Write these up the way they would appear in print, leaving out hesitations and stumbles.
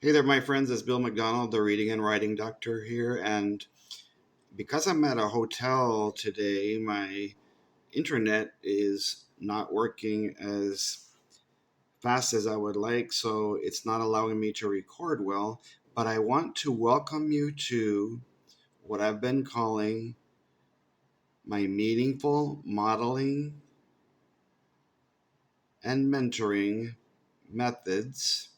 Hey there, my friends. It's Bill McDonald, the reading and writing doctor here. And because I'm at a hotel today, my internet is not working as fast as I would like, so it's not allowing me to record well. But I want to welcome you to what I've been calling my meaningful modeling and mentoring methods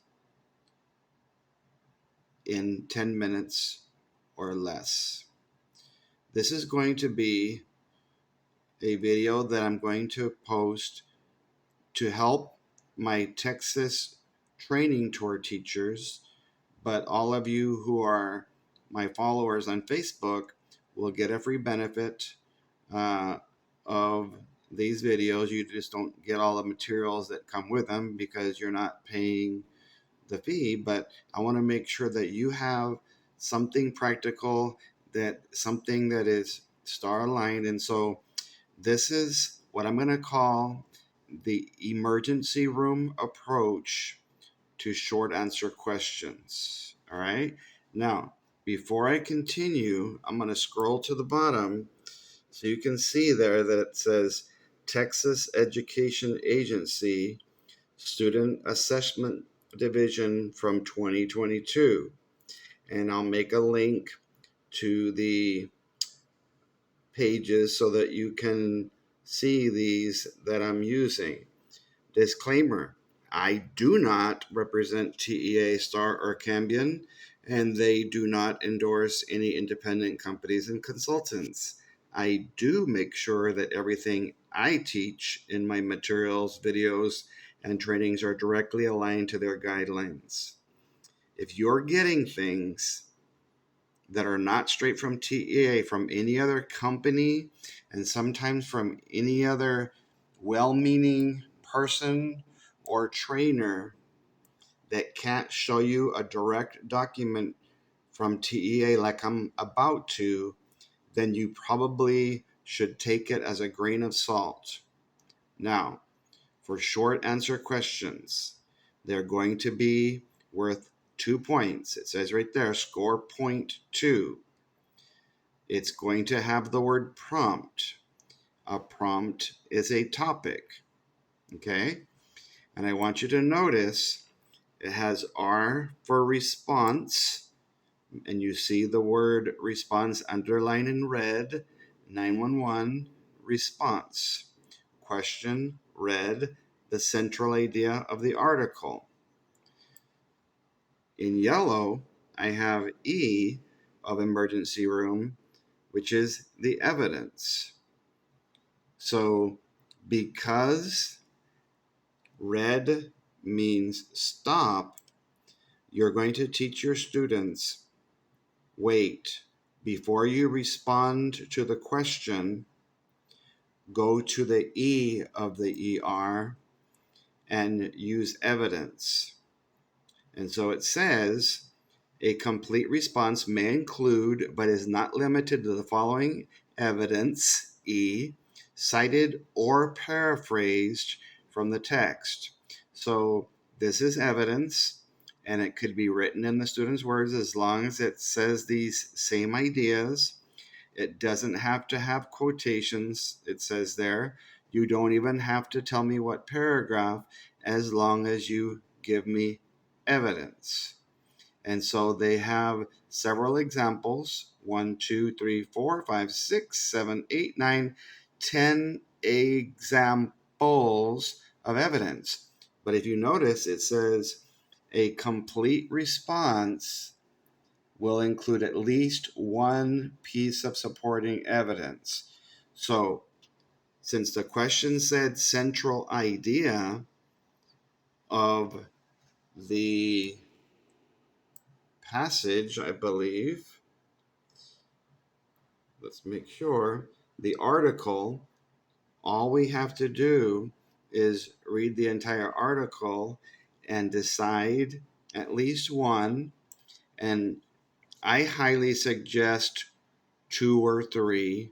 in 10 minutes or less. This is going to be a video that I'm going to post to help my Texas training tour teachers, but all of you who are my followers on Facebook will get a free benefit uh, of these videos. You just don't get all the materials that come with them because you're not paying the fee, but I want to make sure that you have something practical, that something that is star aligned. And so this is what I'm going to call the emergency room approach to short answer questions. All right. Now, before I continue, I'm going to scroll to the bottom so you can see there that it says Texas Education Agency Student Assessment Division from 2022. And I'll make a link to the pages so that you can see these that I'm using. Disclaimer, I do not represent TEA, Star, or Cambion, and they do not endorse any independent companies and consultants. I do make sure that everything I teach in my materials, videos, and trainings are directly aligned to their guidelines. If you're getting things that are not straight from TEA, from any other company, and sometimes from any other well meaning person or trainer that can't show you a direct document from TEA like I'm about to, then you probably should take it as a grain of salt. Now, for short answer questions, they're going to be worth 2 points. It says right there, score point 2. It's going to have the word prompt. A prompt is a topic, okay? And I want you to notice it has R for response, and you see the word response underlined in red, 911 response. Question, red, the central idea of the article. In yellow, I have E of emergency room, which is the evidence. So because red means stop, you're going to teach your students, wait, before you respond to the question, go to the E of the ER and use evidence. And so it says, a complete response may include, but is not limited to the following evidence, E, cited or paraphrased from the text. So this is evidence, and it could be written in the student's words as long as it says these same ideas. It doesn't have to have quotations, it says there. You don't even have to tell me what paragraph as long as you give me evidence. And so they have several examples 1, 2, 3, 4, 5, 6, 7, 8, 9, 10 examples of evidence. But if you notice, it says a complete response will include at least one piece of supporting evidence. So, since the question said central idea of the passage, I believe, let's make sure, the article, all we have to do is read the entire article and decide at least one. And I highly suggest 2 or 3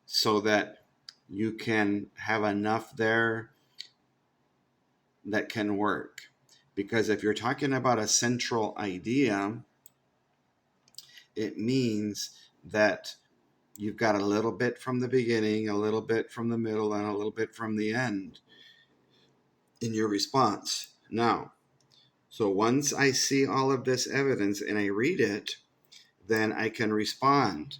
so that you can have enough there that can work. Because if you're talking about a central idea, it means that you've got a little bit from the beginning, a little bit from the middle, and a little bit from the end in your response. Now, so once I see all of this evidence and I read it, then I can respond.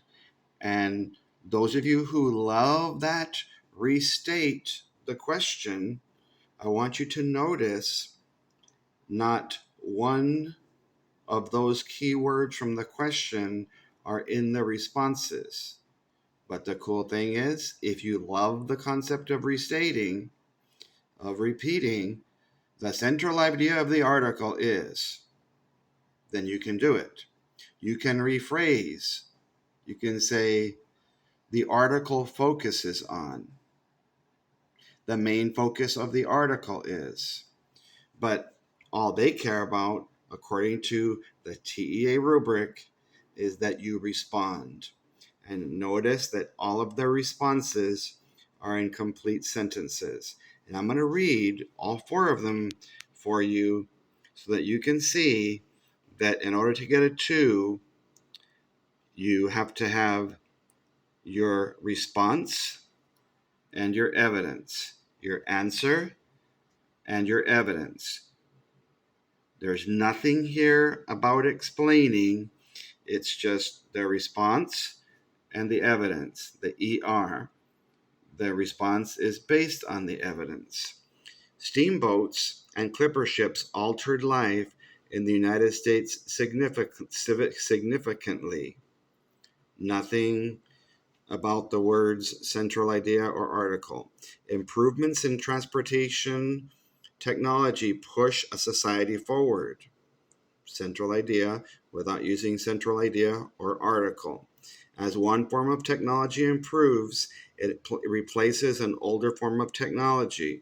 And those of you who love that restate the question, I want you to notice not one of those keywords from the question are in the responses. But the cool thing is, if you love the concept of restating, of repeating, the central idea of the article is, then you can do it. You can rephrase. You can say, the article focuses on. The main focus of the article is. But all they care about, according to the TEA rubric, is that you respond. And notice that all of their responses are in complete sentences. And I'm going to read all 4 of them for you so that you can see that in order to get a 2, you have to have your response and your evidence, your answer and your evidence. There's nothing here about explaining. It's just the response and the evidence, the ER. The response is based on the evidence. Steamboats and clipper ships altered life in the United States significantly. Nothing about the words central idea or article. Improvements in transportation technology push a society forward. Central idea without using central idea or article. As one form of technology improves, it replaces an older form of technology.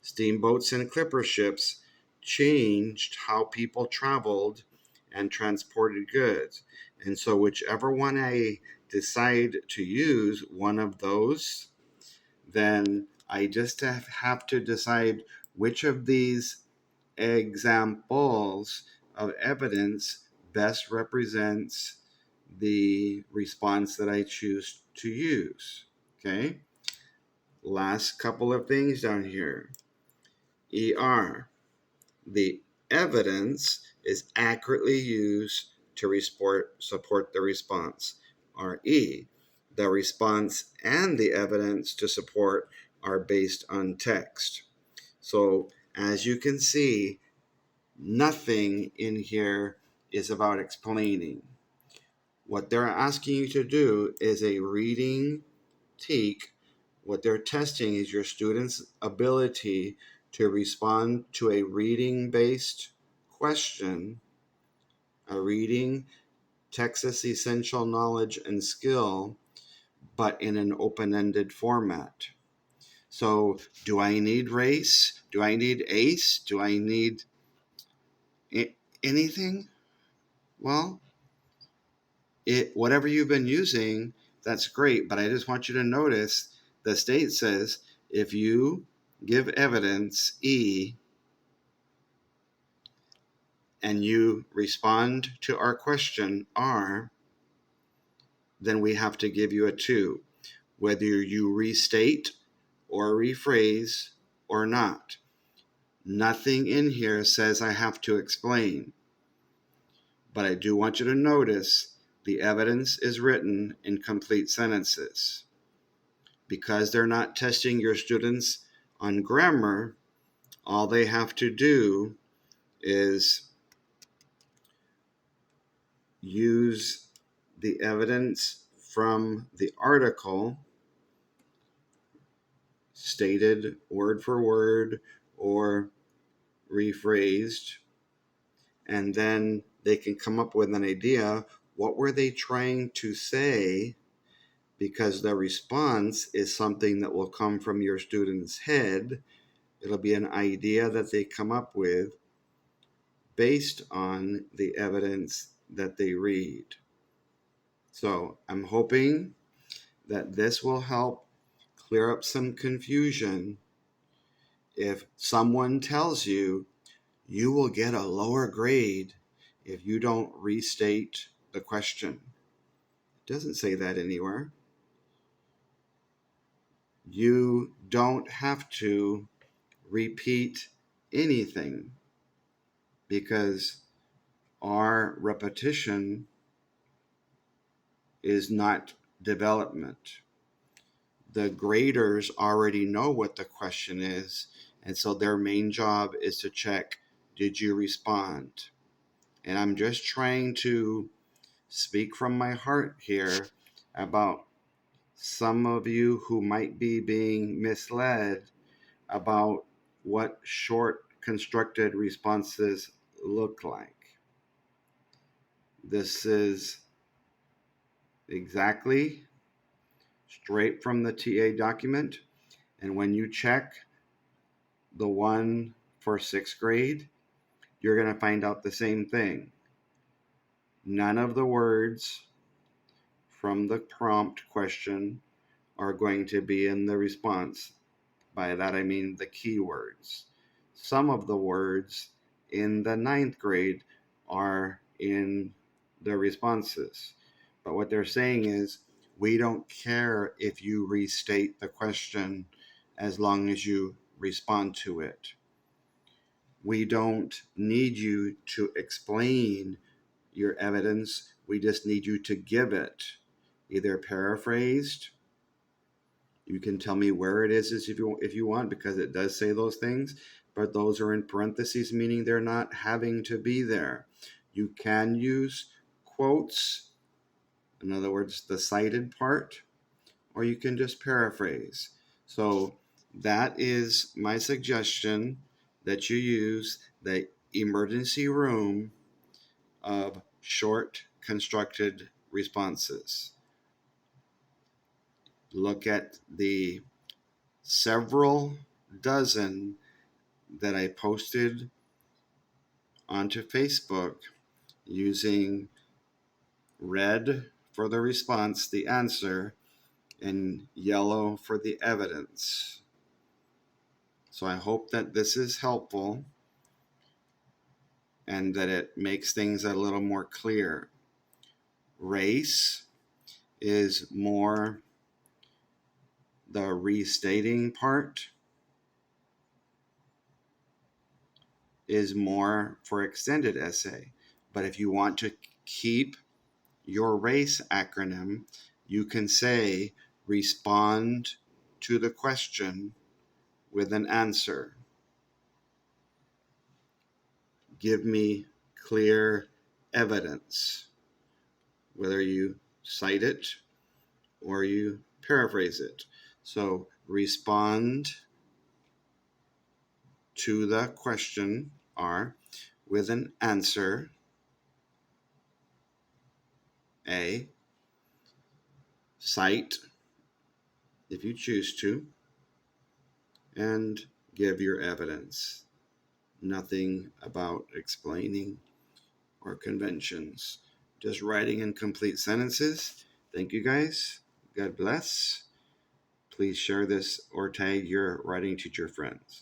Steamboats and clipper ships changed how people traveled and transported goods. And so, whichever one I decide to use, one of those, then I just have to decide which of these examples of evidence best represents the response that I choose to use. Okay? Last couple of things down here. ER. The evidence is accurately used to support the response. RE. The response and the evidence to support are based on text. So, as you can see, nothing in here is about explaining. What they're asking you to do is a reading TEK. What they're testing is your students' ability to respond to a reading-based question, a reading Texas essential knowledge and skill, but in an open-ended format. So, do I need race? Do I need ACE? Do I need anything? Well, whatever you've been using, that's great. But I just want you to notice the state says if you give evidence E and you respond to our question R, then we have to give you a 2, whether you restate or rephrase or not. Nothing in here says I have to explain. But I do want you to notice the evidence is written in complete sentences. Because they're not testing your students on grammar, all they have to do is use the evidence from the article, stated word for word or rephrased, and then they can come up with an idea. What were they trying to say? Because the response is something that will come from your student's head. It'll be an idea that they come up with based on the evidence that they read. So I'm hoping that this will help clear up some confusion If someone tells you you will get a lower grade if you don't restate the question, it doesn't say that anywhere. You don't have to repeat anything because our repetition is not development. The graders already know what the question is, and so their main job is to check, did you respond? And I'm just trying to speak from my heart here about some of you who might be being misled about what short constructed responses look like. This is exactly straight from the TA document. And when you check the one for sixth grade, you're going to find out the same thing. None of the words from the prompt question are going to be in the response. By that I mean the keywords. Some of the words in the ninth grade are in the responses. But what they're saying is, we don't care if you restate the question as long as you respond to it. We don't need you to explain your evidence. We just need you to give it, either paraphrased. You can tell me where it is if you want, because it does say those things, but those are in parentheses, meaning they're not having to be there. You can use quotes, in other words, the cited part, or you can just paraphrase. So that is my suggestion, that you use the emergency room of short constructed responses. Look at the several dozen that I posted onto Facebook using red for the response, the answer, and yellow for the evidence. So I hope that this is helpful and that it makes things a little more clear. Race is more the restating part, is more for extended essay. But if you want to keep your race acronym, you can say respond to the question with an answer. Give me clear evidence, whether you cite it or you paraphrase it. So respond to the question R with an answer A, cite if you choose to, and give your evidence. Nothing about explaining or conventions, just writing in complete sentences. Thank you guys. God bless. Please share this or tag your writing teacher friends.